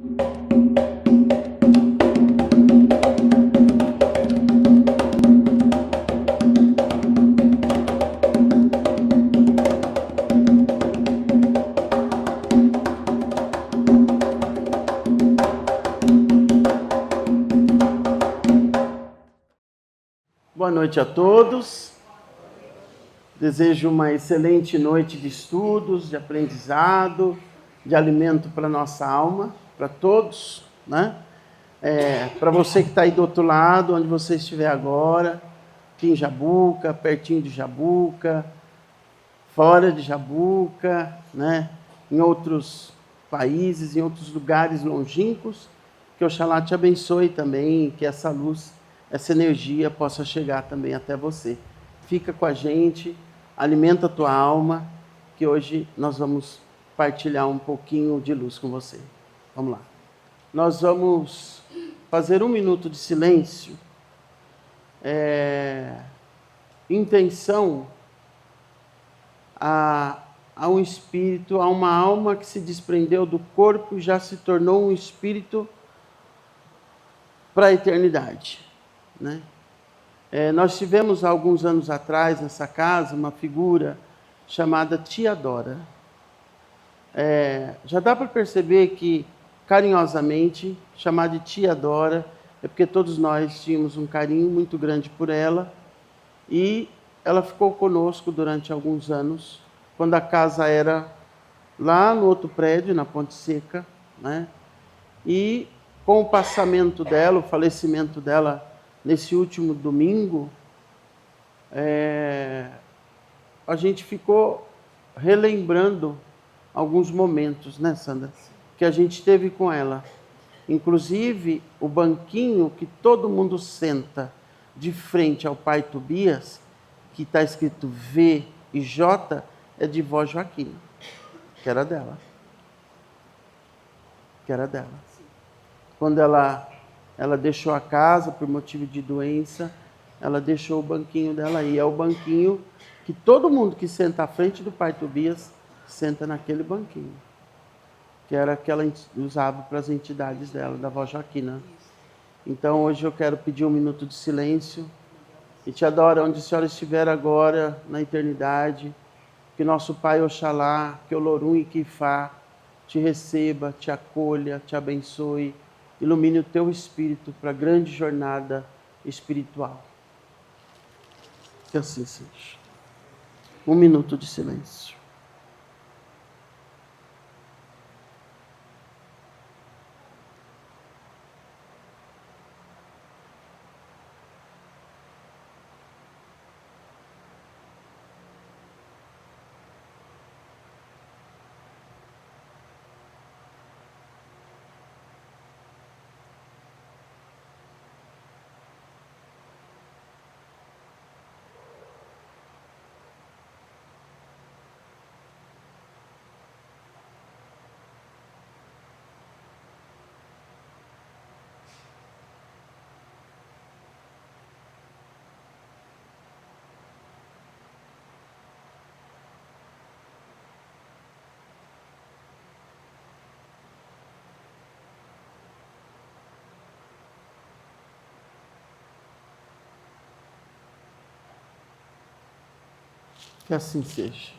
Boa noite a todos. Desejo uma excelente noite de estudos, de aprendizado, de alimento para nossa alma, para todos, né? Para você que está aí do outro lado, onde você estiver agora, aqui em Jabuca, pertinho de Jabuca, fora de Jabuca, né? Em outros países, em outros lugares longínquos, que Oxalá te abençoe também, que essa luz, essa energia possa chegar também até você. Fica com a gente, alimenta a tua alma, que hoje nós vamos partilhar um pouquinho de luz com você. Vamos lá. Nós vamos fazer 1 minuto de silêncio. Intenção a um espírito, a uma alma que se desprendeu do corpo e já se tornou um espírito para a eternidade, né? Nós tivemos alguns anos atrás nessa casa uma figura chamada Tia Dora. Já dá para perceber que carinhosamente chamar de Tia Dora é porque todos nós tínhamos um carinho muito grande por ela, e ela ficou conosco durante alguns anos, quando a casa era lá no outro prédio, na Ponte Seca, né? E com o passamento dela, o falecimento dela nesse último domingo, a gente ficou relembrando alguns momentos, né, Sandra, que a gente teve com ela. Inclusive, o banquinho que todo mundo senta de frente ao pai Tobias, que está escrito V e J, é de vó Joaquina, que era dela. Quando ela deixou a casa por motivo de doença, ela deixou o banquinho dela aí. É o banquinho que todo mundo que senta à frente do pai Tobias senta naquele banquinho, que era que ela usava para as entidades dela, da vó Joaquina. Então hoje eu quero pedir 1 minuto de silêncio. E Tia Dora, onde a senhora estiver agora, na eternidade, que nosso Pai Oxalá, que Olorum e Quifá, te receba, te acolha, te abençoe, ilumine o teu espírito para a grande jornada espiritual. Que assim seja. 1 minuto de silêncio. Que assim seja.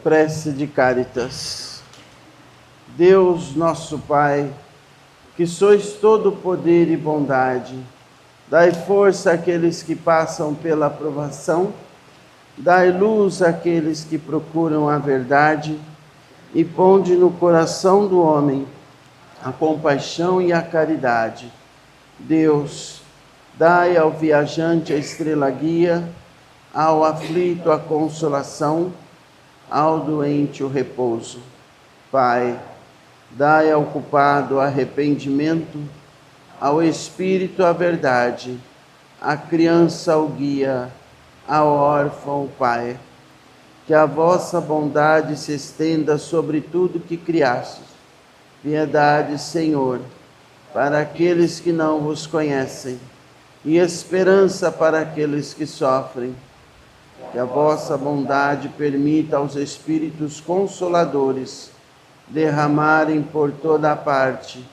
Prece de Cáritas. Deus nosso Pai, que sois todo poder e bondade, dai força àqueles que passam pela aprovação, dai luz àqueles que procuram a verdade e ponde no coração do homem a compaixão e a caridade. Deus, dai ao viajante a estrela guia, ao aflito a consolação, ao doente o repouso. Pai, dai ao culpado arrependimento, ao espírito a verdade, à criança o guia, ao órfão o Pai. Que a vossa bondade se estenda sobre tudo que criastes. Piedade, Senhor, para aqueles que não vos conhecem, e esperança para aqueles que sofrem. Que a vossa bondade permita aos Espíritos Consoladores derramarem por toda a parte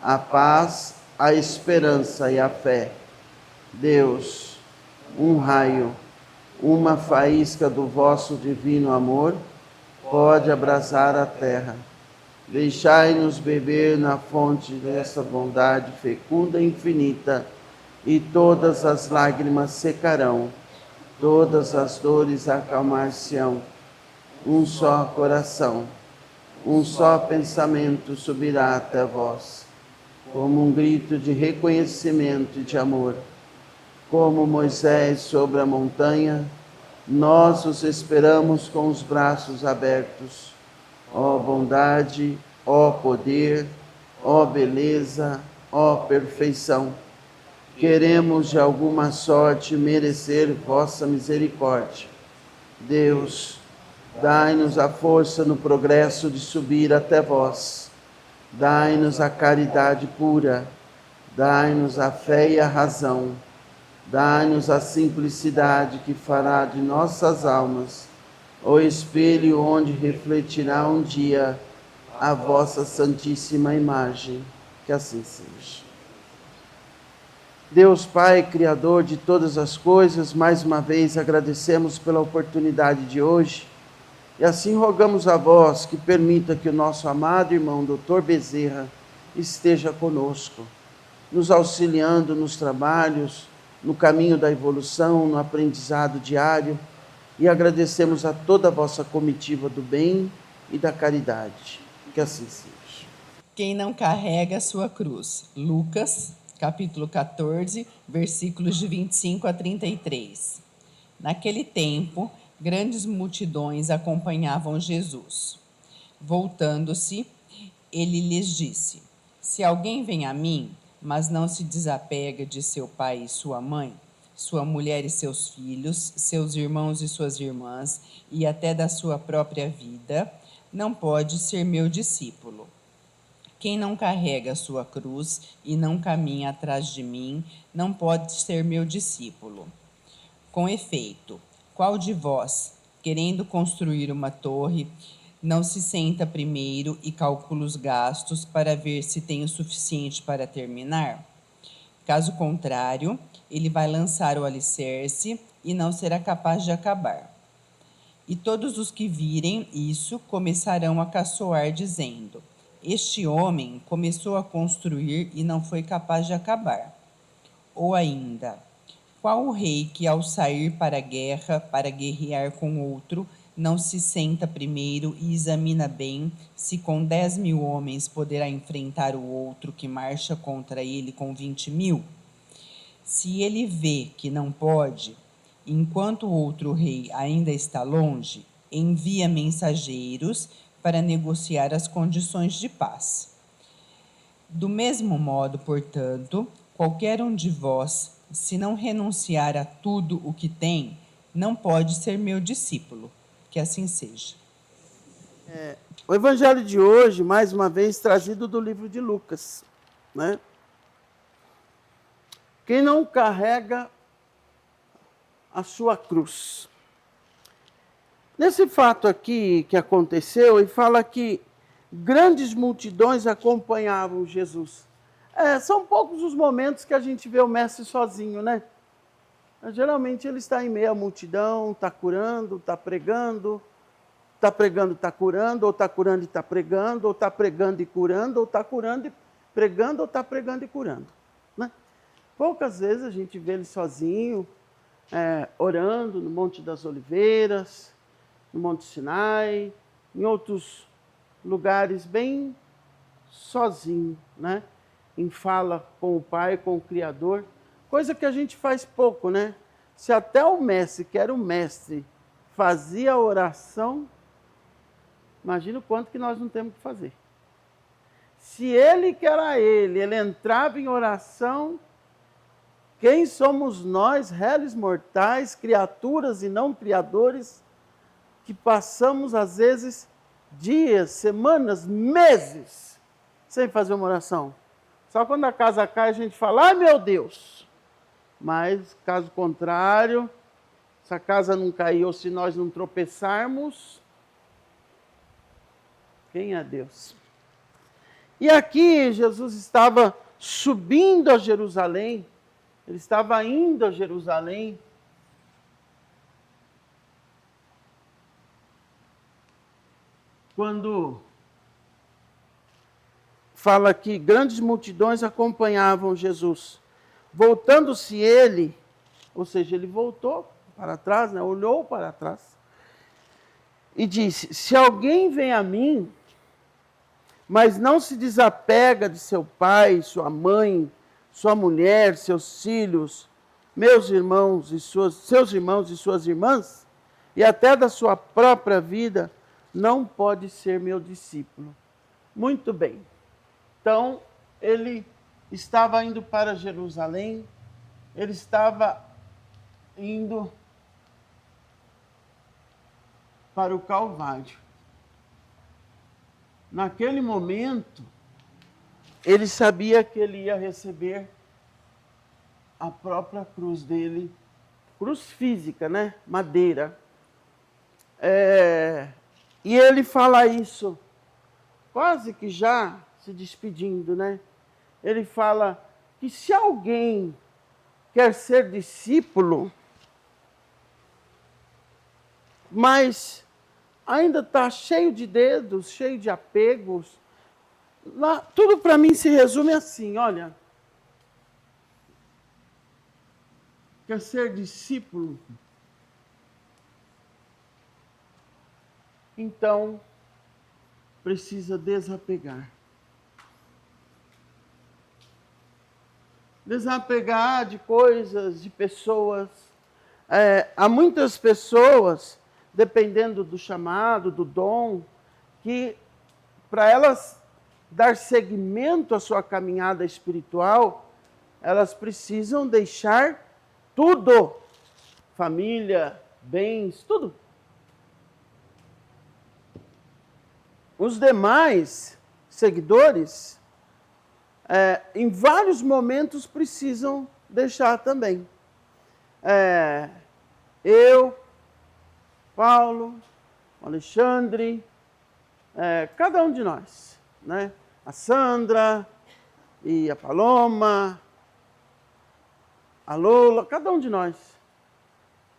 a paz, a esperança e a fé. Deus, um raio, uma faísca do vosso divino amor pode abrasar a terra. Deixai-nos beber na fonte dessa bondade fecunda e infinita, e todas as lágrimas secarão, todas as dores acalmar-se-ão. Um só coração, um só pensamento subirá até vós, como um grito de reconhecimento e de amor. Como Moisés sobre a montanha, nós os esperamos com os braços abertos. Ó bondade, ó poder, ó beleza, ó perfeição. Queremos de alguma sorte merecer vossa misericórdia. Deus, dai-nos a força no progresso de subir até vós. Dai-nos a caridade pura, dai-nos a fé e a razão. Dai-nos a simplicidade que fará de nossas almas o espelho onde refletirá um dia a vossa santíssima imagem. Que assim seja. Deus Pai, Criador de todas as coisas, mais uma vez agradecemos pela oportunidade de hoje e assim rogamos a vós que permita que o nosso amado irmão Dr. Bezerra esteja conosco, nos auxiliando nos trabalhos, no caminho da evolução, no aprendizado diário, e agradecemos a toda a vossa comitiva do bem e da caridade. Que assim seja. Quem não carrega a sua cruz. Lucas, capítulo 14, versículos de 25 a 33. Naquele tempo, grandes multidões acompanhavam Jesus. Voltando-se, ele lhes disse: Se alguém vem a mim, mas não se desapega de seu pai e sua mãe, sua mulher e seus filhos, seus irmãos e suas irmãs, e até da sua própria vida, não pode ser meu discípulo. Quem não carrega a sua cruz e não caminha atrás de mim, não pode ser meu discípulo. Com efeito, qual de vós, querendo construir uma torre, não se senta primeiro e calcula os gastos para ver se tem o suficiente para terminar? Caso contrário, ele vai lançar o alicerce e não será capaz de acabar. E todos os que virem isso começarão a caçoar, dizendo: Este homem começou a construir e não foi capaz de acabar. Ou ainda, qual o rei que ao sair para a guerra, para guerrear com outro, não se senta primeiro e examina bem se com 10.000 homens poderá enfrentar o outro que marcha contra ele com 20.000? Se ele vê que não pode, enquanto o outro rei ainda está longe, envia mensageiros para negociar as condições de paz. Do mesmo modo, portanto, qualquer um de vós, se não renunciar a tudo o que tem, não pode ser meu discípulo. Que assim seja. O evangelho de hoje, mais uma vez, trazido do livro de Lucas, né? Quem não carrega a sua cruz. Nesse fato aqui que aconteceu, ele fala que grandes multidões acompanhavam Jesus. São poucos os momentos que a gente vê o mestre sozinho, né? Geralmente ele está em meio à multidão, está curando, está pregando, está curando, ou está curando e está pregando, ou está pregando e curando, ou está curando e pregando, ou está pregando e curando. Né? Poucas vezes a gente vê ele sozinho, orando no Monte das Oliveiras, no Monte Sinai, em outros lugares bem sozinho, né? Em fala com o Pai, com o Criador, coisa que a gente faz pouco, né? Se até o mestre, que era o mestre, fazia oração, imagina o quanto que nós não temos que fazer. Se ele, que era ele entrava em oração, quem somos nós, réis mortais, criaturas e não criadores, que passamos às vezes dias, semanas, meses, sem fazer uma oração? Só quando a casa cai a gente fala, ai meu Deus! Mas, caso contrário, se a casa não cair ou se nós não tropeçarmos, quem é Deus? E aqui Jesus estava subindo a Jerusalém, ele estava indo a Jerusalém, quando fala que grandes multidões acompanhavam Jesus. Voltando-se ele, ou seja, ele voltou para trás, né? Olhou para trás, e disse, se alguém vem a mim, mas não se desapega de seu pai, sua mãe, sua mulher, seus filhos, seus irmãos e suas irmãs, e até da sua própria vida, não pode ser meu discípulo. Muito bem. Então, ele estava indo para Jerusalém, ele estava indo para o Calvário. Naquele momento, ele sabia que ele ia receber a própria cruz dele, cruz física, né? Madeira. E ele fala isso, quase que já se despedindo, né? Ele fala que se alguém quer ser discípulo, mas ainda está cheio de dedos, cheio de apegos, tudo para mim se resume assim, olha, quer ser discípulo, então precisa desapegar. Desapegar de coisas, de pessoas. Há muitas pessoas, dependendo do chamado, do dom, que para elas dar seguimento à sua caminhada espiritual, elas precisam deixar tudo. Família, bens, tudo. Os demais seguidores, em vários momentos, precisam deixar também. Eu, Paulo, Alexandre, cada um de nós, né? A Sandra e a Paloma, a Lola, cada um de nós.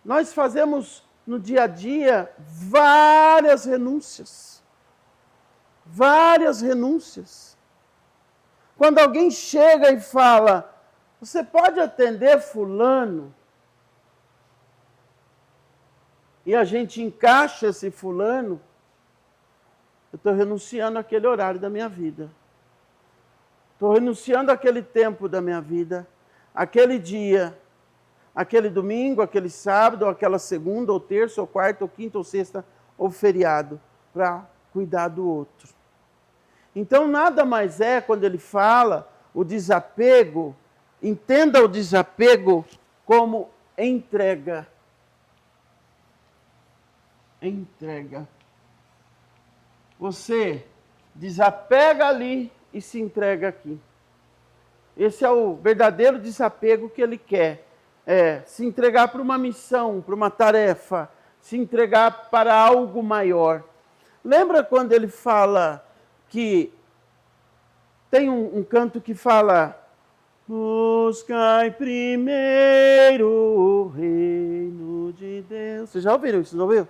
Nós fazemos no dia a dia várias renúncias. Várias renúncias. Quando alguém chega e fala, você pode atender fulano? e a gente encaixa esse fulano, eu estou renunciando àquele horário da minha vida. Estou renunciando àquele tempo da minha vida, aquele dia, aquele domingo, aquele sábado, aquela segunda, ou terça, ou quarta, ou quinta, ou sexta, ou feriado, para cuidar do outro. Então, nada mais é, quando ele fala o desapego, entenda o desapego como entrega. Entrega. Você desapega ali e se entrega aqui. Esse é o verdadeiro desapego que ele quer. É se entregar para uma missão, para uma tarefa, se entregar para algo maior. Lembra quando ele fala que tem um canto que fala: buscai primeiro o reino de Deus. Vocês já ouviram isso, não ouviu?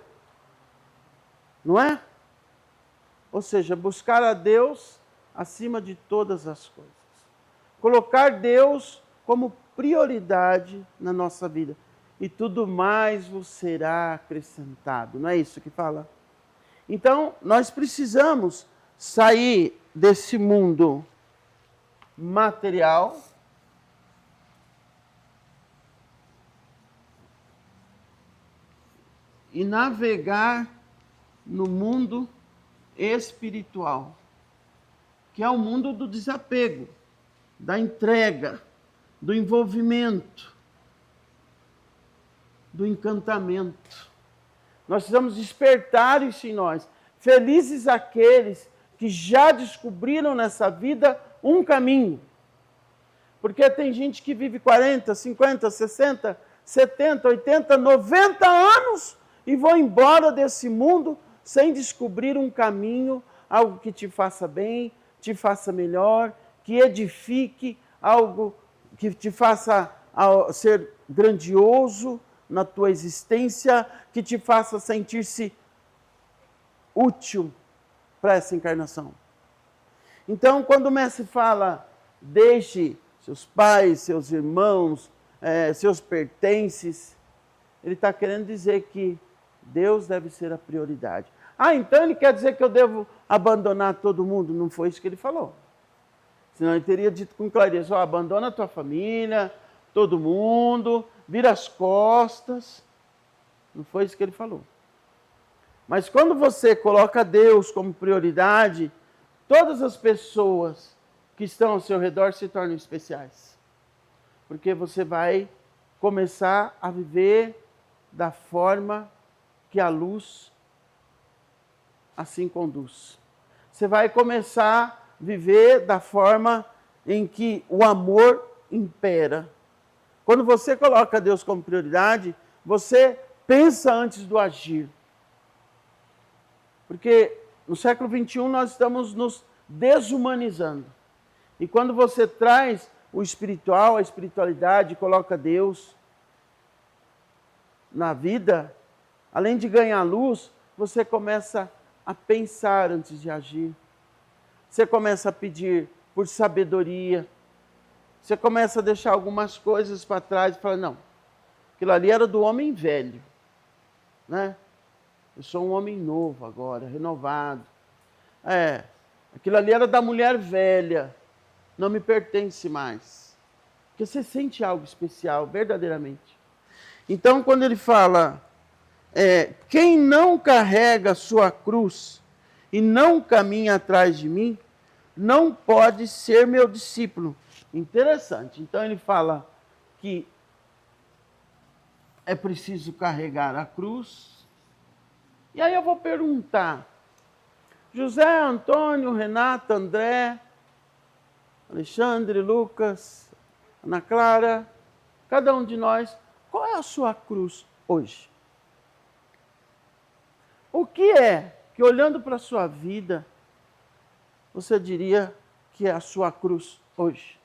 Não é? Ou seja, buscar a Deus acima de todas as coisas. Colocar Deus como prioridade na nossa vida. E tudo mais vos será acrescentado. Não é isso que fala? Então, nós precisamos sair desse mundo material e navegar no mundo espiritual, que é o mundo do desapego, da entrega, do envolvimento, do encantamento. Nós precisamos despertar isso em nós. Felizes aqueles que já descobriram nessa vida um caminho. Porque tem gente que vive 40, 50, 60, 70, 80, 90 anos e vão embora desse mundo sem descobrir um caminho, algo que te faça bem, te faça melhor, que edifique, algo que te faça ser grandioso na tua existência, que te faça sentir-se útil para essa encarnação. Então, quando o mestre fala, deixe seus pais, seus irmãos, seus pertences, ele está querendo dizer que Deus deve ser a prioridade. Ah, então ele quer dizer que eu devo abandonar todo mundo? Não foi isso que ele falou. Senão ele teria dito com clareza: abandona a tua família, todo mundo, vira as costas. Não foi isso que ele falou. Mas quando você coloca Deus como prioridade, todas as pessoas que estão ao seu redor se tornam especiais. Porque você vai começar a viver da forma que a luz assim conduz. Você vai começar a viver da forma em que o amor impera. Quando você coloca Deus como prioridade, você pensa antes do agir. Porque no século XXI nós estamos nos desumanizando. E quando você traz o espiritual, a espiritualidade, coloca Deus na vida, além de ganhar luz, você começa a pensar antes de agir. Você começa a pedir por sabedoria. Você começa a deixar algumas coisas para trás e fala: não, aquilo ali era do homem velho, né? Eu sou um homem novo agora, renovado. Aquilo ali era da mulher velha, não me pertence mais. Porque você sente algo especial, verdadeiramente. Então, quando ele fala, quem não carrega a sua cruz e não caminha atrás de mim, não pode ser meu discípulo. Interessante. Então, ele fala que é preciso carregar a cruz. E aí eu vou perguntar: José, Antônio, Renata, André, Alexandre, Lucas, Ana Clara, cada um de nós, qual é a sua cruz hoje? O que é que, olhando para a sua vida, você diria que é a sua cruz hoje?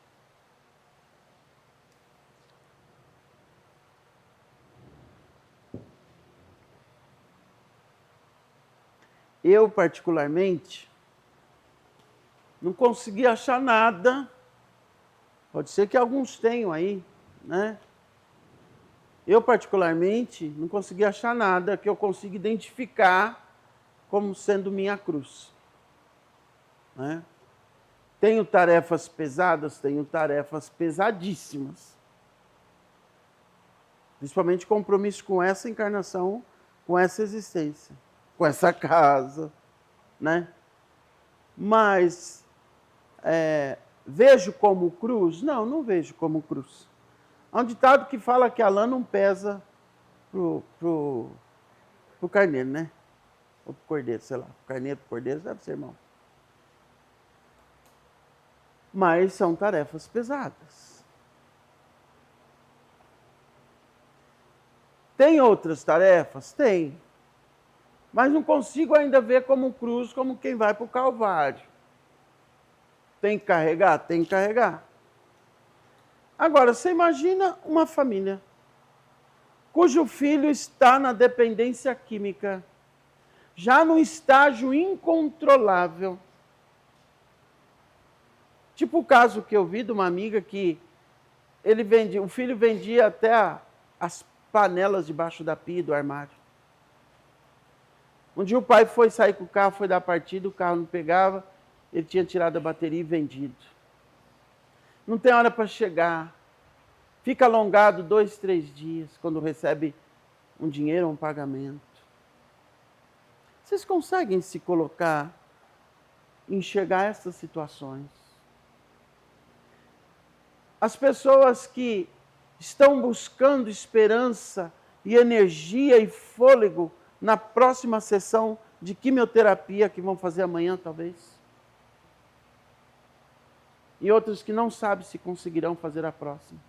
Eu, particularmente, não consegui achar nada. Pode ser que alguns tenham aí, né? Eu, particularmente, não consegui achar nada que eu consiga identificar como sendo minha cruz. Né? Tenho tarefas pesadas, tenho tarefas pesadíssimas. Principalmente compromisso com essa encarnação, com essa existência, com essa casa, né? Mas vejo como cruz? Não, não vejo como cruz. Há um ditado que fala que a lã não pesa pro carneiro, né? Ou pro cordeiro, sei lá. Carneiro pro cordeiro deve ser irmão. Mas são tarefas pesadas. Tem outras tarefas? Tem. Mas não consigo ainda ver como cruz, como quem vai para o Calvário. Tem que carregar? Tem que carregar. Agora, você imagina uma família cujo filho está na dependência química, já num estágio incontrolável. Tipo o caso que eu vi de uma amiga que o filho vendia até as panelas debaixo da pia do armário. Um dia o pai foi sair com o carro, foi dar partida, o carro não pegava, ele tinha tirado a bateria e vendido. Não tem hora para chegar. Fica alongado 2, 3 dias, quando recebe um dinheiro ou um pagamento. Vocês conseguem se colocar, enxergar essas situações? As pessoas que estão buscando esperança e energia e fôlego na próxima sessão de quimioterapia que vão fazer amanhã, talvez. E outros que não sabem se conseguirão fazer a próxima.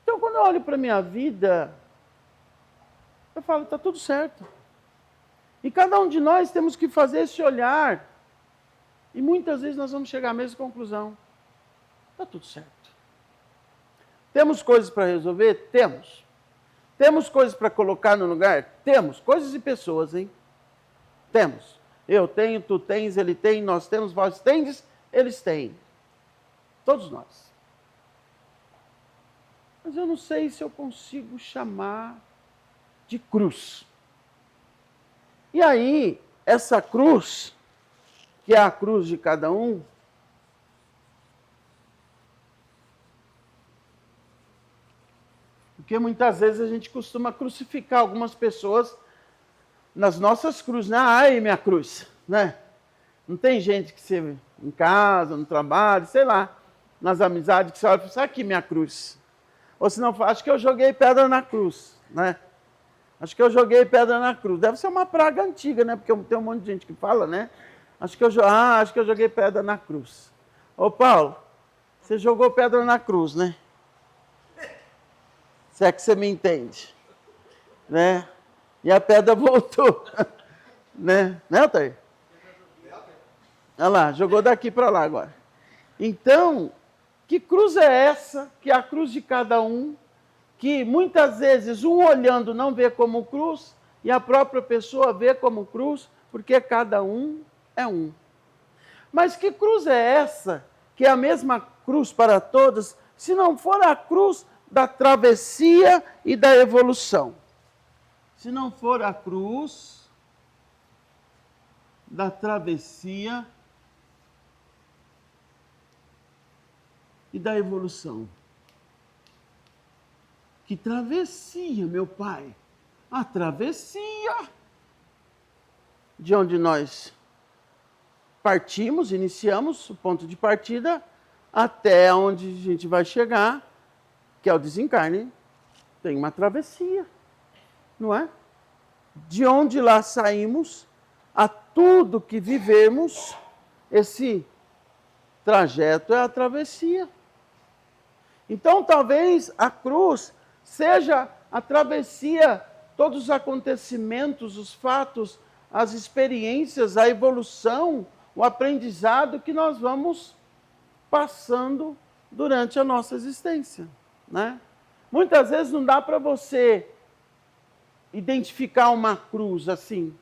Então, quando eu olho para a minha vida, eu falo, está tudo certo. E cada um de nós temos que fazer esse olhar. E muitas vezes nós vamos chegar à mesma conclusão. Está tudo certo. Temos coisas para resolver? Temos. Temos coisas para colocar no lugar? Temos. Coisas e pessoas, hein? Temos. Eu tenho, tu tens, ele tem, nós temos, vós tendes, eles têm. Todos nós. Mas eu não sei se eu consigo chamar de cruz. E aí, essa cruz, que é a cruz de cada um, porque muitas vezes a gente costuma crucificar algumas pessoas nas nossas cruzes, né? Ai, minha cruz, né? Não tem gente que você, em casa, no trabalho, sei lá, nas amizades, que você olha e fala, sabe aqui minha cruz? Ou senão, acho que eu joguei pedra na cruz, né? Acho que eu joguei pedra na cruz. Deve ser uma praga antiga, né? Porque tem um monte de gente que fala, né? Acho que eu joguei pedra na cruz. Ô Paulo, você jogou pedra na cruz, né? Se é que você me entende. Né? E a pedra voltou. Né, Altair? Olha lá, jogou daqui para lá agora. Então, que cruz é essa? Que é a cruz de cada um, que muitas vezes um olhando não vê como cruz, e a própria pessoa vê como cruz, porque cada um é um. Mas que cruz é essa, que é a mesma cruz para todos, se não for a cruz da travessia e da evolução? Se não for a cruz da travessia e da evolução. Que travessia, meu pai? A travessia de onde nós partimos, iniciamos o ponto de partida, até onde a gente vai chegar, que é o desencarne, tem uma travessia, não é? De onde lá saímos, a tudo que vivemos, esse trajeto é a travessia. Então, talvez a cruz seja a travessia, todos os acontecimentos, os fatos, as experiências, a evolução, o aprendizado que nós vamos passando durante a nossa existência, né? Muitas vezes não dá para você identificar uma cruz assim,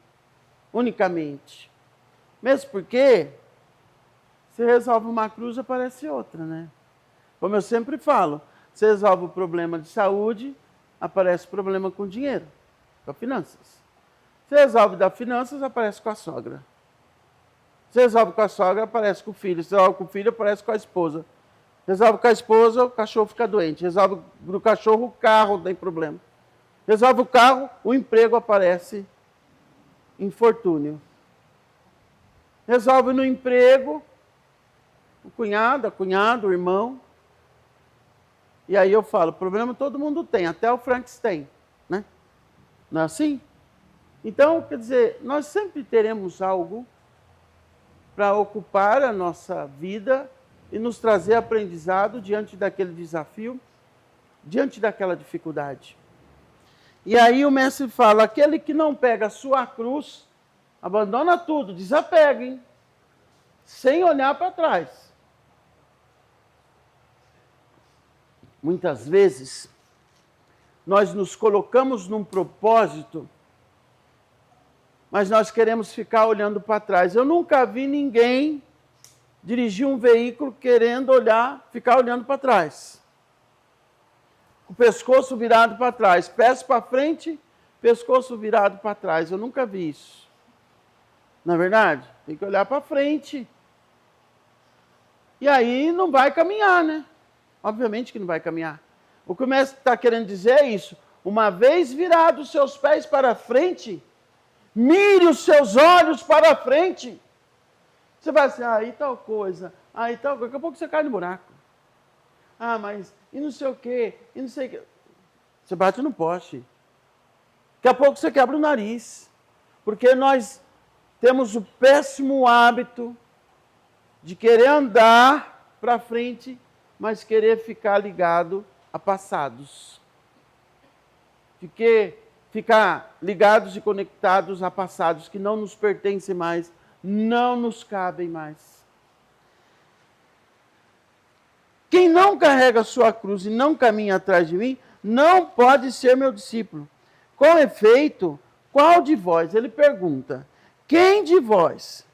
unicamente. Mesmo porque você resolve uma cruz, aparece outra, né? Como eu sempre falo, Você resolve o problema de saúde, aparece o problema com dinheiro, com finanças. Você resolve da finanças, aparece com a sogra. Você resolve com a sogra, aparece com o filho. Você resolve com o filho, aparece com a esposa. Resolve com a esposa, o cachorro fica doente. Resolve do cachorro, o carro tem problema. Resolve o carro, o emprego aparece infortúnio. Resolve no emprego, o cunhado, a cunhada, o irmão. E aí eu falo, problema todo mundo tem, até o Frankenstein, né? Não é assim? Então, quer dizer, nós sempre teremos algo para ocupar a nossa vida e nos trazer aprendizado diante daquele desafio, diante daquela dificuldade. E aí o mestre fala, aquele que não pega a sua cruz, abandona tudo, desapega, hein? Sem olhar para trás. Muitas vezes, nós nos colocamos num propósito, mas nós queremos ficar olhando para trás. Eu nunca vi ninguém dirigir um veículo querendo ficar olhando para trás. O pescoço virado para trás, pés para frente, pescoço virado para trás. Eu nunca vi isso. Não é verdade? Tem que olhar para frente. E aí não vai caminhar, né? Obviamente que não vai caminhar. O que o mestre está querendo dizer é isso. Uma vez virados os seus pés para frente, mire os seus olhos para frente. Você vai assim, aí tal coisa, aí tal coisa. Daqui a pouco você cai no buraco. Ah, mas e não sei o quê, e não sei o quê. Você bate no poste. Daqui a pouco você quebra o nariz. Porque nós temos o péssimo hábito de querer andar para frente, mas querer ficar ligado a passados. Ficar ligados e conectados a passados que não nos pertencem mais, não nos cabem mais. Quem não carrega a sua cruz e não caminha atrás de mim, não pode ser meu discípulo. Com efeito, qual de vós? Ele pergunta, quem de vós,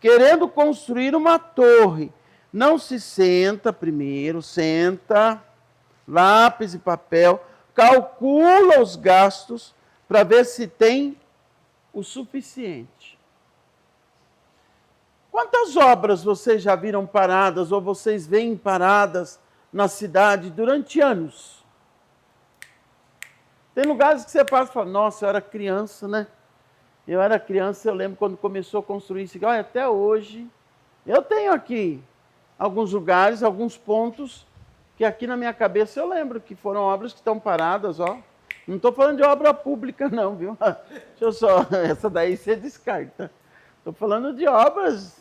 querendo construir uma torre, não se senta primeiro, senta, lápis e papel, calcula os gastos para ver se tem o suficiente. Quantas obras vocês já viram paradas ou vocês veem paradas na cidade durante anos? Tem lugares que você passa e fala, nossa, eu era criança, né? Eu era criança, eu lembro quando começou a construir isso. Olha, até hoje, eu tenho aqui alguns lugares, alguns pontos, que aqui na minha cabeça eu lembro que foram obras que estão paradas, ó. Não estou falando de obra pública não, viu? Deixa eu só, essa daí você descarta. Estou falando de obras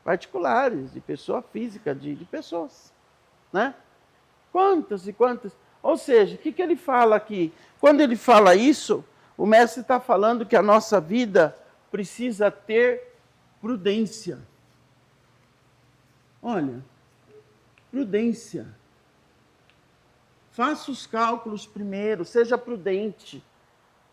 particulares, de pessoa física, de pessoas, né? Quantas e quantas. Ou seja, o que ele fala aqui? Quando ele fala isso, o mestre está falando que a nossa vida precisa ter prudência. Olha, prudência. Faça os cálculos primeiro, seja prudente.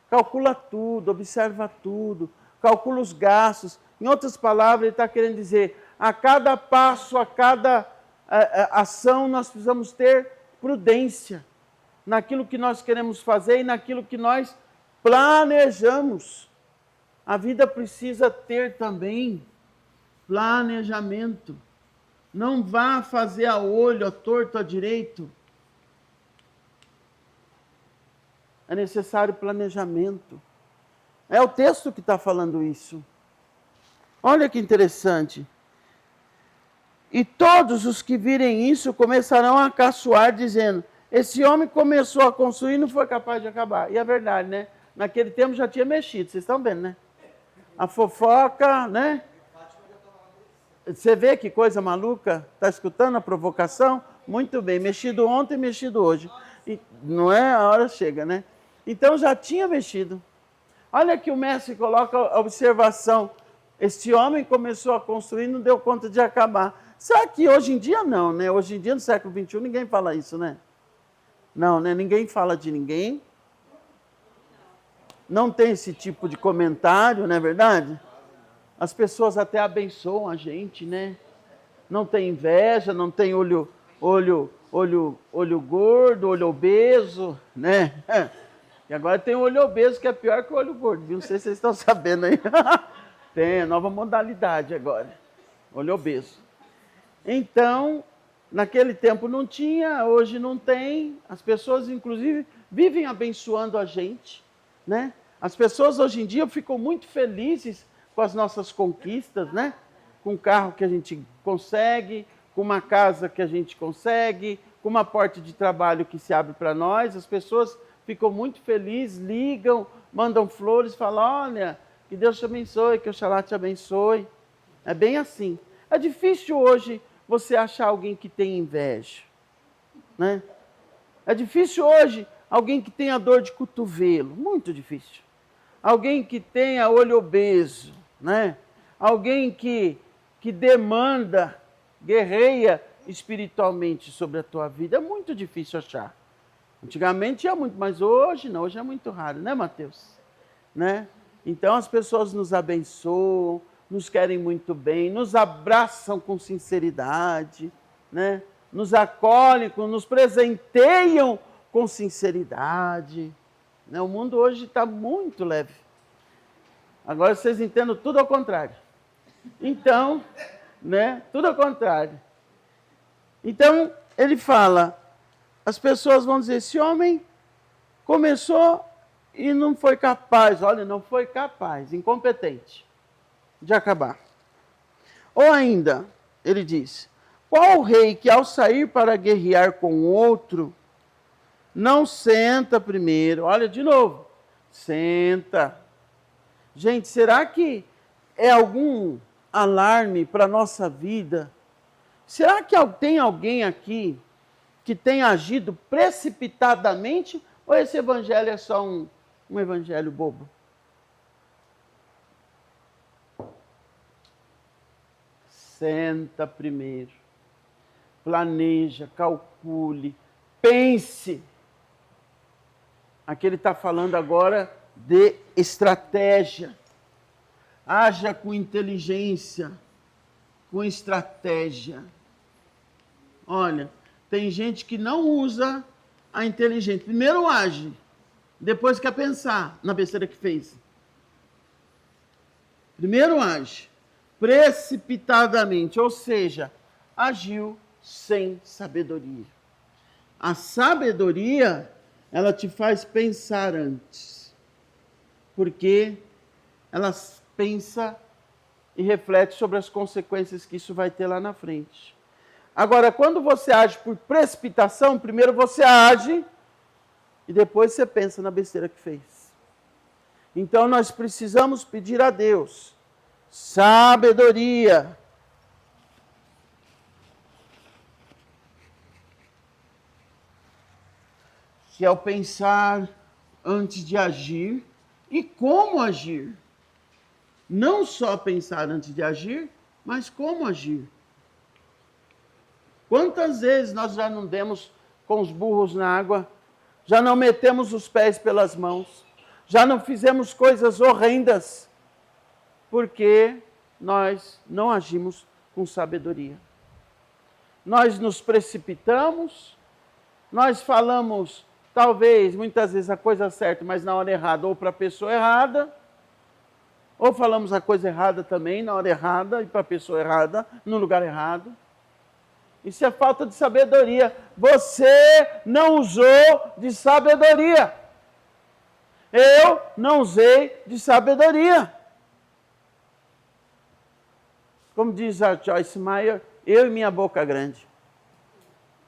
Calcula tudo, observa tudo, calcula os gastos. Em outras palavras, ele está querendo dizer, a cada passo, a cada ação, nós precisamos ter prudência naquilo que nós queremos fazer e naquilo que nós planejamos. A vida precisa ter também planejamento. Não vá fazer a olho, a torto, a direito. É necessário planejamento. É o texto que está falando isso. Olha que interessante. E todos os que virem isso começarão a caçoar, dizendo, esse homem começou a construir e não foi capaz de acabar. E é verdade, né? Naquele tempo já tinha mexido, vocês estão vendo, né? A fofoca, né? Você vê que coisa maluca? Está escutando a provocação? Muito bem, mexido ontem, mexido hoje. E não é? A hora chega, né? Então já tinha mexido. Olha que o mestre coloca a observação. Este homem começou a construir e não deu conta de acabar. Será que hoje em dia não, né? Hoje em dia, no século XXI, ninguém fala isso, né? Não, né? Ninguém fala de ninguém. Não tem esse tipo de comentário, não é verdade? As pessoas até abençoam a gente, né? Não tem inveja, não tem olho olho gordo, olho obeso, né? E agora tem o olho obeso que é pior que o olho gordo, viu? Não sei se vocês estão sabendo aí. Tem a nova modalidade agora, olho obeso. Então, naquele tempo não tinha, hoje não tem. As pessoas, inclusive, vivem abençoando a gente, né? As pessoas hoje em dia ficam muito felizes com as nossas conquistas, né? Com o carro que a gente consegue, com uma casa que a gente consegue, com uma porta de trabalho que se abre para nós. As pessoas ficam muito felizes, ligam, mandam flores, falam, olha, que Deus te abençoe, que Oxalá te abençoe. É bem assim. É difícil hoje você achar alguém que tem inveja, né? É difícil hoje alguém que tenha dor de cotovelo, muito difícil. Alguém que tenha olho obeso, né? Alguém que demanda, guerreia espiritualmente sobre a tua vida. É muito difícil achar. Antigamente tinha muito, mas hoje não, hoje é muito raro, né, Mateus? Né? Então as pessoas nos abençoam, nos querem muito bem, nos abraçam com sinceridade, né? Nos acolhem, nos presenteiam com sinceridade. Né? O mundo hoje está muito leve. Agora vocês entendem tudo ao contrário. Então, né? Tudo ao contrário. Então, ele fala, as pessoas vão dizer, esse homem começou e não foi capaz, olha, não foi capaz, incompetente de acabar. Ou ainda, ele diz, qual o rei que ao sair para guerrear com outro, não senta primeiro, olha de novo, senta. Gente, será que é algum alarme para a nossa vida? Será que tem alguém aqui que tem agido precipitadamente ou esse evangelho é só um evangelho bobo? Senta primeiro, planeja, calcule, pense. Aqui ele está falando agora de estratégia. Haja com inteligência, com estratégia. Olha, tem gente que não usa a inteligência. Primeiro age, depois quer pensar na besteira que fez. Primeiro age precipitadamente, ou seja, agiu sem sabedoria. A sabedoria, ela te faz pensar antes, porque ela pensa e reflete sobre as consequências que isso vai ter lá na frente. Agora, quando você age por precipitação, primeiro você age e depois você pensa na besteira que fez. Então nós precisamos pedir a Deus sabedoria. Que é o pensar antes de agir e como agir. Não só pensar antes de agir, mas como agir. Quantas vezes nós já não demos com os burros na água, já não metemos os pés pelas mãos, já não fizemos coisas horrendas, porque nós não agimos com sabedoria. Nós nos precipitamos, nós falamos, talvez, muitas vezes a coisa certa, mas na hora errada, ou para a pessoa errada, ou falamos a coisa errada também, na hora errada, e para a pessoa errada, no lugar errado. Isso é falta de sabedoria. Você não usou de sabedoria. Eu não usei de sabedoria. Como diz a Joyce Meyer, eu e minha boca grande.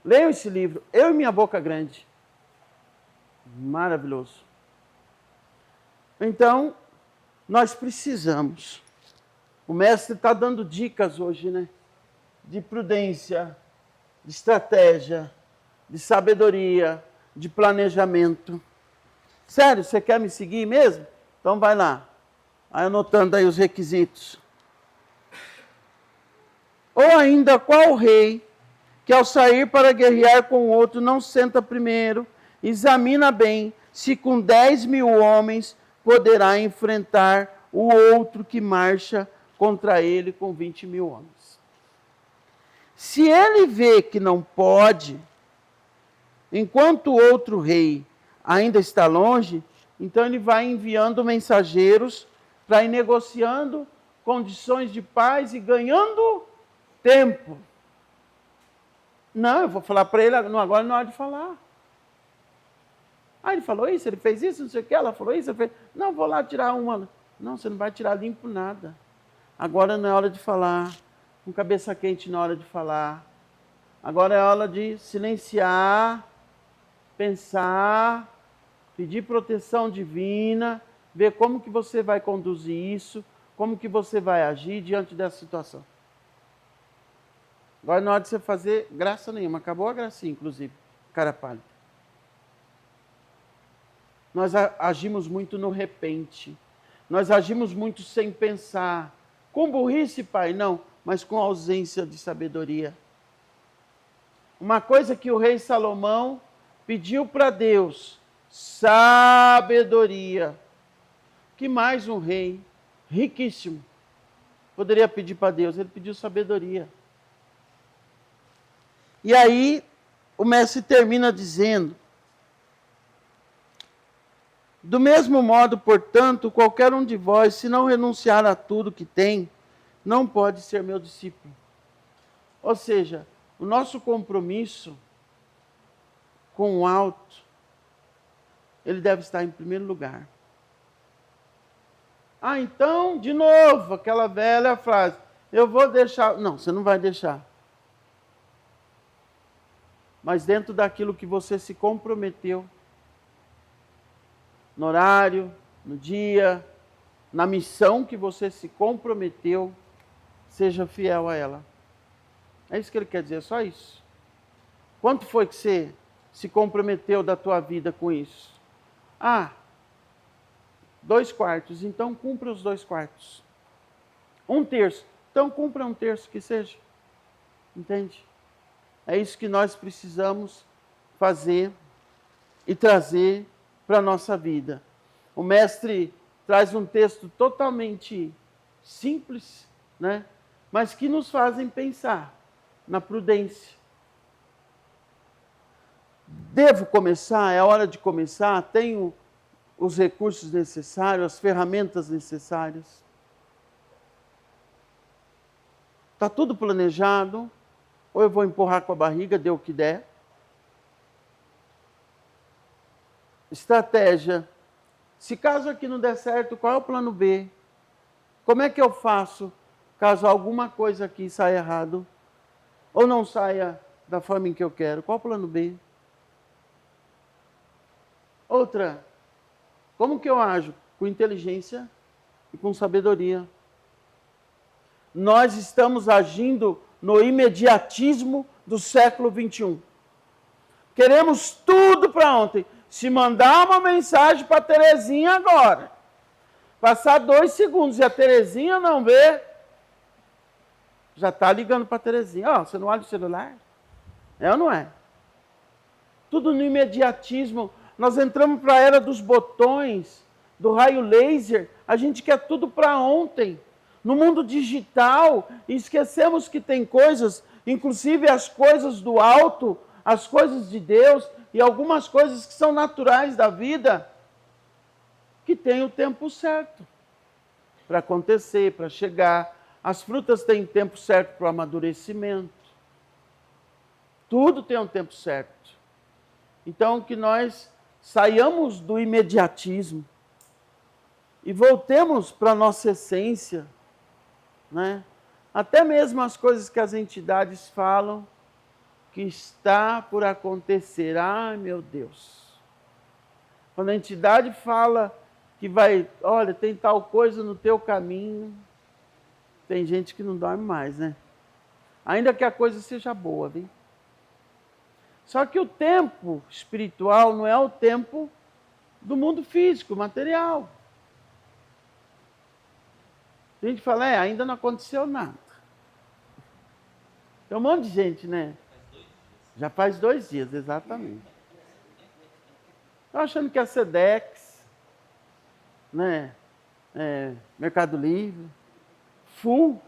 Leiam esse livro, Eu e Minha Boca Grande. Maravilhoso. Então, nós precisamos. O mestre está dando dicas hoje, né? De prudência, de estratégia, de sabedoria, de planejamento. Sério, você quer me seguir mesmo? Então vai lá. Vai anotando aí os requisitos. Ou ainda, qual rei que ao sair para guerrear com o outro não senta primeiro, examina bem se com 10.000 homens poderá enfrentar o outro que marcha contra ele com 20.000 homens. Se ele vê que não pode, enquanto o outro rei ainda está longe, então ele vai enviando mensageiros para ir negociando condições de paz e ganhando tempo. Não, eu vou falar para ele, agora não há de falar. Ah, ele falou isso, ele fez isso, não sei o que, ela falou isso, ele fez... Não, vou lá tirar uma. Não, você não vai tirar limpo nada. Agora não é hora de falar, com cabeça quente na hora de falar. Agora é hora de silenciar, pensar, pedir proteção divina, ver como que você vai conduzir isso, como que você vai agir diante dessa situação. Agora não é hora de você fazer graça nenhuma, acabou a gracinha, inclusive, cara pálido. Nós agimos muito no repente, nós agimos muito sem pensar, com burrice, pai, não, mas com ausência de sabedoria. Uma coisa que o rei Salomão pediu para Deus, sabedoria. Que mais um rei riquíssimo poderia pedir para Deus? Ele pediu sabedoria. E aí o mestre termina dizendo: do mesmo modo, portanto, qualquer um de vós, se não renunciar a tudo que tem, não pode ser meu discípulo. Ou seja, o nosso compromisso com o alto, ele deve estar em primeiro lugar. Ah, então, de novo, aquela velha frase, eu vou deixar... Não, você não vai deixar. Mas dentro daquilo que você se comprometeu, no horário, no dia, na missão que você se comprometeu, seja fiel a ela. É isso que ele quer dizer, só isso. Quanto foi que você se comprometeu da tua vida com isso? Ah, 2/4, então cumpra os 2/4. 1/3, então cumpra 1/3 que seja. Entende? É isso que nós precisamos fazer e trazer para a nossa vida. O mestre traz um texto totalmente simples, né? Mas que nos fazem pensar na prudência. Devo começar? É hora de começar? Tenho os recursos necessários, as ferramentas necessárias? Está tudo planejado? Ou eu vou empurrar com a barriga, dê o que der? Estratégia. Se caso aqui não der certo, qual é o plano B? Como é que eu faço caso alguma coisa aqui saia errado? Ou não saia da forma em que eu quero? Qual é o plano B? Outra, como que eu ajo? Com inteligência e com sabedoria. Nós estamos agindo no imediatismo do século 21. Queremos tudo para ontem. Se mandar uma mensagem para a Terezinha agora, passar 2 segundos e a Terezinha não vê, já está ligando para a Terezinha. Ó, você não olha o celular? É ou não é? Tudo no imediatismo. Nós entramos para a era dos botões, do raio laser. A gente quer tudo para ontem. No mundo digital, esquecemos que tem coisas, inclusive as coisas do alto, as coisas de Deus e algumas coisas que são naturais da vida, que tem o tempo certo para acontecer, para chegar. As frutas têm tempo certo para o amadurecimento. Tudo tem um tempo certo. Então, que nós saiamos do imediatismo e voltemos para a nossa essência, né? Até mesmo as coisas que as entidades falam que está por acontecer. Ai, meu Deus. Quando a entidade fala que vai, olha, tem tal coisa no teu caminho, tem gente que não dorme mais, né? Ainda que a coisa seja boa, viu? Só que o tempo espiritual não é o tempo do mundo físico, material. A gente fala, ainda não aconteceu nada. Tem um monte de gente, né? Já faz 2 dias, exatamente. Estou achando que a Sedex, né? Mercado Livre, full,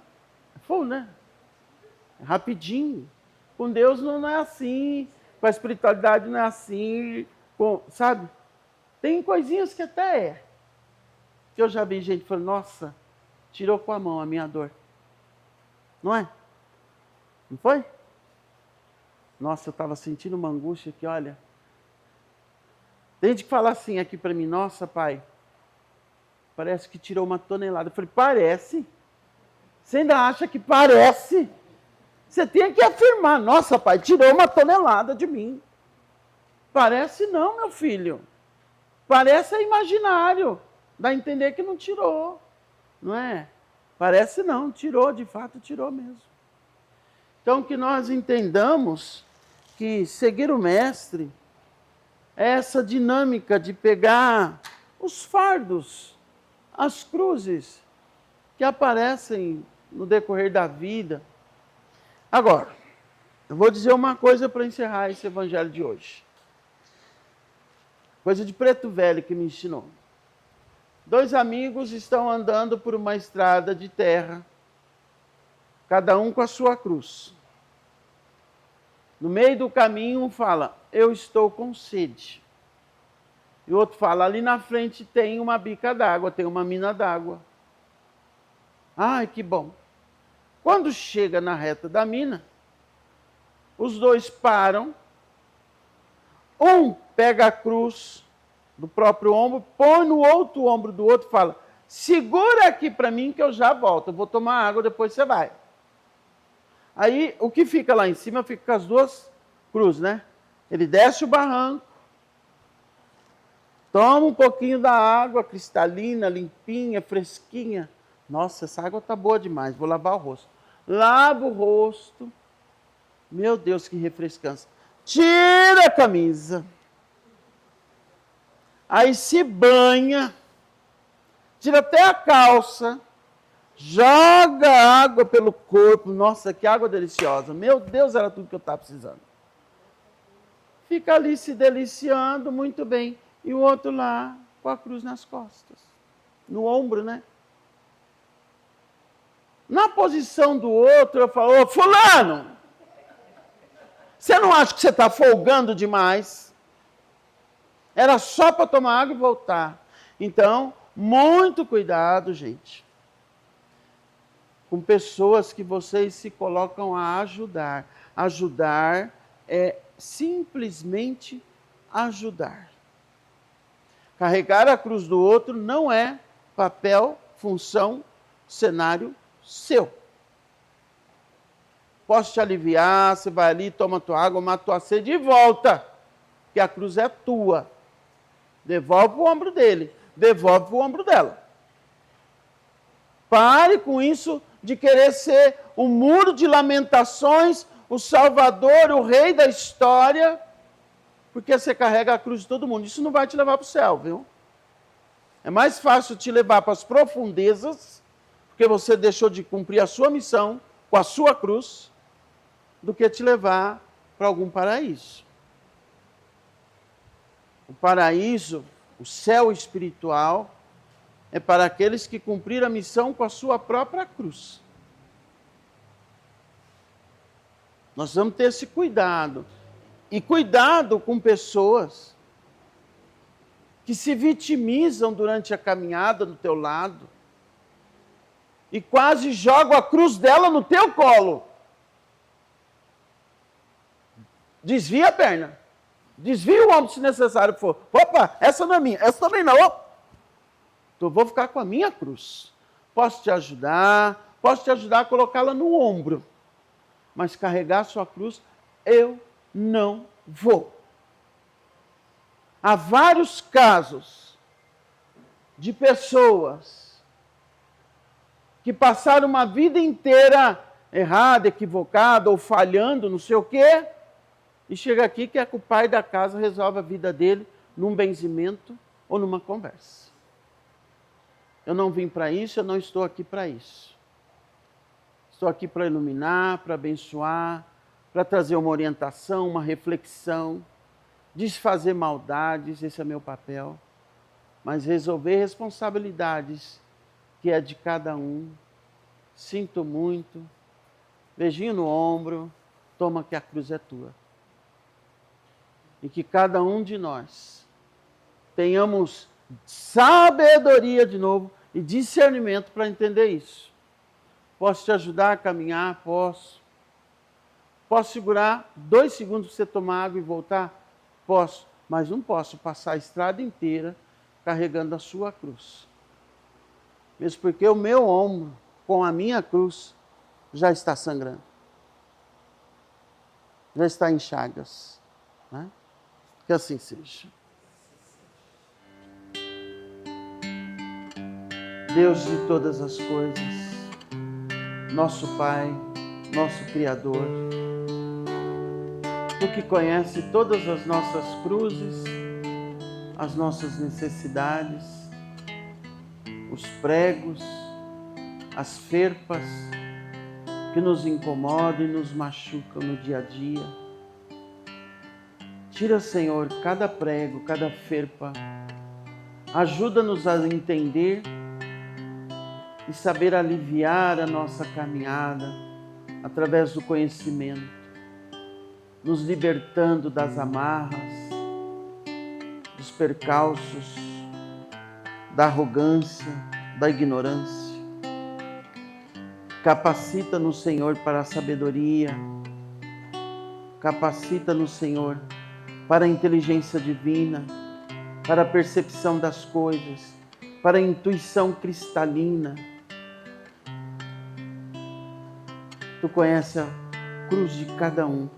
né? É rapidinho. Com Deus não é assim, com a espiritualidade não é assim, sabe? Tem coisinhas que até é. Que eu já vi gente falando, nossa, tirou com a mão a minha dor. Não é? Não foi? Nossa, eu estava sentindo uma angústia que, olha... Tem gente que fala assim aqui para mim, nossa, pai, parece que tirou uma tonelada. Eu falei, parece? Você ainda acha que parece? Você tem que afirmar, nossa, pai, tirou uma tonelada de mim. Parece não, meu filho. Parece imaginário. Dá a entender que não tirou. Não é? Parece não, tirou, de fato tirou mesmo. Então que nós entendamos que seguir o mestre é essa dinâmica de pegar os fardos, as cruzes que aparecem no decorrer da vida. Agora, eu vou dizer uma coisa para encerrar esse evangelho de hoje. Coisa de preto velho que me ensinou. 2 amigos estão andando por uma estrada de terra, cada um com a sua cruz. No meio do caminho, um fala, eu estou com sede. E o outro fala, ali na frente tem uma bica d'água, tem uma mina d'água. Ai, que bom. Quando chega na reta da mina, os dois param. Um pega a cruz do próprio ombro, põe no outro ombro do outro e fala, segura aqui para mim que eu já volto, eu vou tomar água, depois você vai. Aí, o que fica lá em cima, fica com as 2 cruzes, né? Ele desce o barranco, toma um pouquinho da água cristalina, limpinha, fresquinha. Nossa, essa água tá boa demais, vou lavar o rosto. Lava o rosto. Meu Deus, que refrescância. Tira a camisa. Aí se banha. Tira até a calça. Joga água pelo corpo. Nossa, que água deliciosa. Meu Deus, era tudo que eu estava precisando. Fica ali se deliciando, muito bem. E o outro lá, com a cruz nas costas. No ombro, né? Na posição do outro, eu falo, ô fulano, você não acha que você está folgando demais? Era só para tomar água e voltar. Então, muito cuidado, gente, com pessoas que vocês se colocam a ajudar. Ajudar é simplesmente ajudar. Carregar a cruz do outro não é papel, função, cenário seu. Posso te aliviar, você vai ali, toma tua água, mata tua sede e volta. Porque a cruz é tua. Devolve o ombro dele, devolve o ombro dela. Pare com isso de querer ser um muro de lamentações, o salvador, o rei da história, porque você carrega a cruz de todo mundo. Isso não vai te levar para o céu, viu? É mais fácil te levar para as profundezas, porque você deixou de cumprir a sua missão com a sua cruz, do que te levar para algum paraíso. O paraíso, o céu espiritual, é para aqueles que cumpriram a missão com a sua própria cruz. Nós vamos ter esse cuidado. E cuidado com pessoas que se vitimizam durante a caminhada do teu lado e quase jogam a cruz dela no teu colo. Desvia a perna. Desvia o ombro se necessário for. Opa, essa não é minha, essa também não. Então eu vou ficar com a minha cruz. Posso te ajudar a colocá-la no ombro. Mas carregar a sua cruz, eu não vou. Há vários casos de pessoas que passaram uma vida inteira errada, equivocada ou falhando, não sei o quê, e chega aqui que é que o pai da casa resolve a vida dele num benzimento ou numa conversa. Eu não vim para isso, eu não estou aqui para isso. Estou aqui para iluminar, para abençoar, para trazer uma orientação, uma reflexão, desfazer maldades, esse é meu papel, mas resolver responsabilidades que é de cada um. Sinto muito, beijinho no ombro, toma que a cruz é tua. E que cada um de nós tenhamos sabedoria de novo e discernimento para entender isso. Posso te ajudar a caminhar? Posso. Posso segurar 2 segundos para você tomar água e voltar? Posso. Mas não posso passar a estrada inteira carregando a sua cruz. Mesmo porque o meu ombro, com a minha cruz, já está sangrando. Já está em chagas. Né? Que assim seja. Deus de todas as coisas, nosso Pai, nosso Criador, Tu que conhece todas as nossas cruzes, as nossas necessidades, os pregos, as ferpas que nos incomodam e nos machucam no dia a dia. Tira, Senhor, cada prego, cada ferpa. Ajuda-nos a entender e saber aliviar a nossa caminhada através do conhecimento, nos libertando das amarras, dos percalços, da arrogância, da ignorância. Capacita-nos, Senhor, para a sabedoria. Capacita-nos, Senhor, para a inteligência divina, para a percepção das coisas, para a intuição cristalina. Tu conheces a cruz de cada um.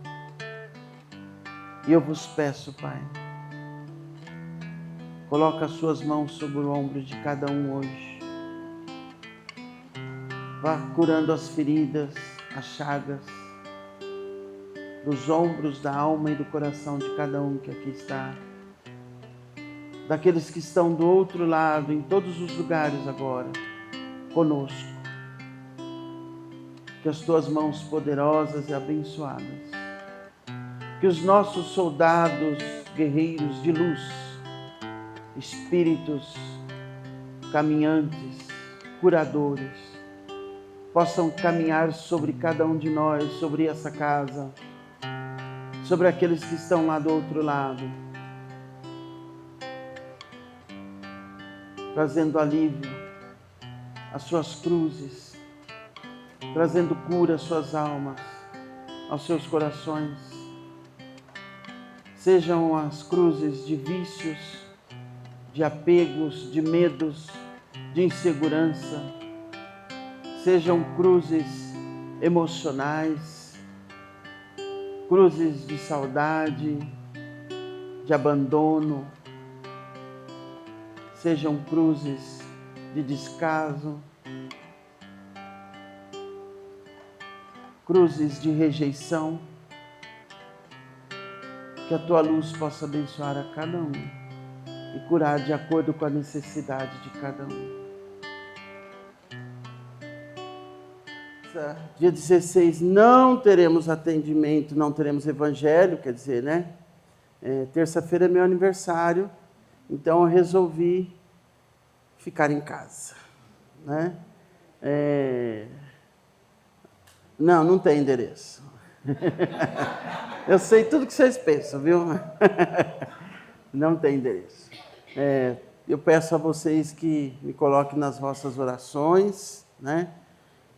E eu vos peço, Pai, coloca as suas mãos sobre o ombro de cada um hoje. Vá curando as feridas, as chagas, dos ombros, da alma e do coração de cada um que aqui está. Daqueles que estão do outro lado, em todos os lugares agora, conosco. Que as tuas mãos poderosas e abençoadas, que os nossos soldados, guerreiros de luz, espíritos, caminhantes, curadores, possam caminhar sobre cada um de nós, sobre essa casa, sobre aqueles que estão lá do outro lado, trazendo alívio às suas cruzes, trazendo cura às suas almas, aos seus corações. Sejam as cruzes de vícios, de apegos, de medos, de insegurança. Sejam cruzes emocionais, cruzes de saudade, de abandono. Sejam cruzes de descaso, cruzes de rejeição. Que a tua luz possa abençoar a cada um e curar de acordo com a necessidade de cada um. Dia 16 não teremos atendimento, não teremos evangelho, quer dizer, né? Terça-feira é meu aniversário, então eu resolvi ficar em casa, né? Não tem endereço. Eu sei tudo que vocês pensam, viu? Não tem endereço. Eu peço a vocês que me coloquem nas vossas orações, né?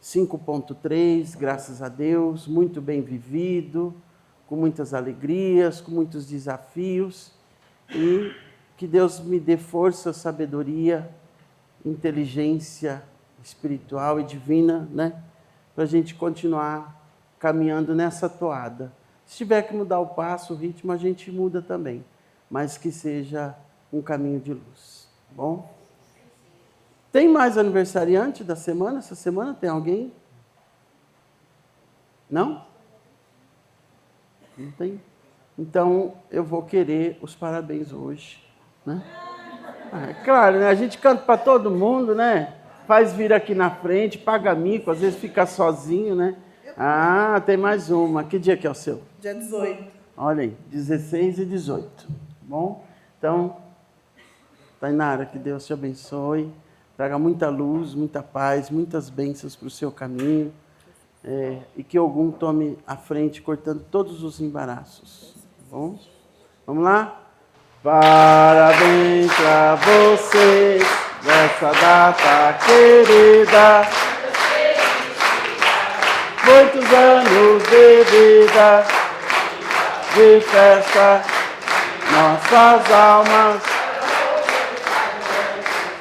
5.3, graças a Deus, muito bem vivido, com muitas alegrias, com muitos desafios, e que Deus me dê força, sabedoria, inteligência espiritual e divina, né? Para a gente continuar caminhando nessa toada. Se tiver que mudar o passo, o ritmo, a gente muda também, mas que seja um caminho de luz, tá bom? Tem mais aniversariante da semana? Essa semana tem alguém? Não? Não tem? Então, eu vou querer os parabéns hoje, né? É claro, né? A gente canta para todo mundo, né? Faz vir aqui na frente, paga mico, às vezes fica sozinho, né? Ah, tem mais uma. Que dia que é o seu? Dia 18. Olha aí, 16 e 18. Tá bom? Então, Tainara, que Deus te abençoe. Traga muita luz, muita paz, muitas bênçãos para o seu caminho. e que Ogum tome a frente, cortando todos os embaraços. Tá bom? Vamos lá? Parabéns pra vocês nessa data querida. Muitos anos de vida, de festa, nossas almas.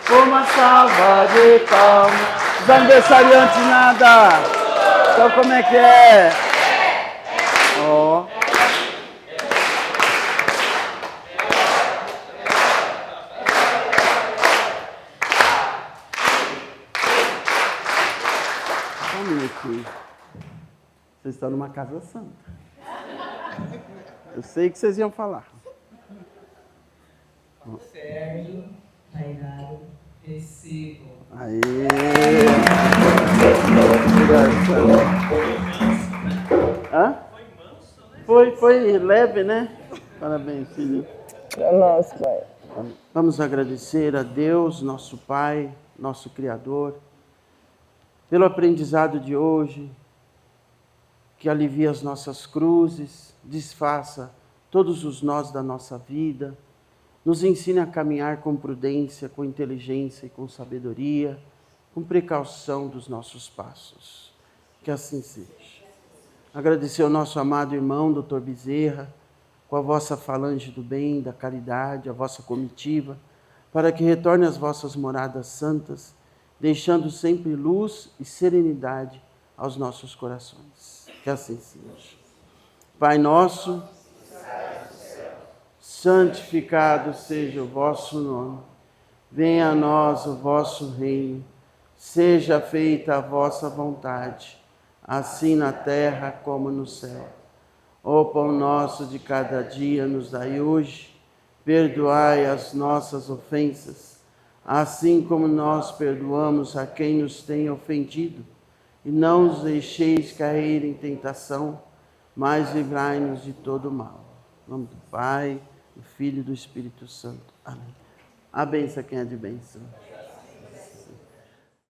Uma salva de palmas. Os aniversariantes nada. Então como é que é? Ó. Só um minutinho. Vocês estão numa casa santa. Eu sei que vocês iam falar. Sérgio, Tainaro, recebo. Aí. Hã? Foi leve, né? Parabéns, filho. Para nós, Pai. Vamos agradecer a Deus, nosso Pai, nosso Criador, pelo aprendizado de hoje, que alivia as nossas cruzes, desfaça todos os nós da nossa vida, nos ensine a caminhar com prudência, com inteligência e com sabedoria, com precaução dos nossos passos. Que assim seja. Agradecer ao nosso amado irmão, Dr. Bezerra, com a vossa falange do bem, da caridade, a vossa comitiva, para que retorne às vossas moradas santas, deixando sempre luz e serenidade aos nossos corações. Que assim seja. Pai nosso, santificado seja o vosso nome. Venha a nós o vosso reino. Seja feita a vossa vontade, assim na terra como no céu. O pão nosso de cada dia nos dai hoje. Perdoai as nossas ofensas, assim como nós perdoamos a quem nos tem ofendido. E não nos deixeis cair em tentação, mas livrai-nos de todo mal. Em nome do Pai, do Filho e do Espírito Santo. Amém. A bênção quem é de bênção.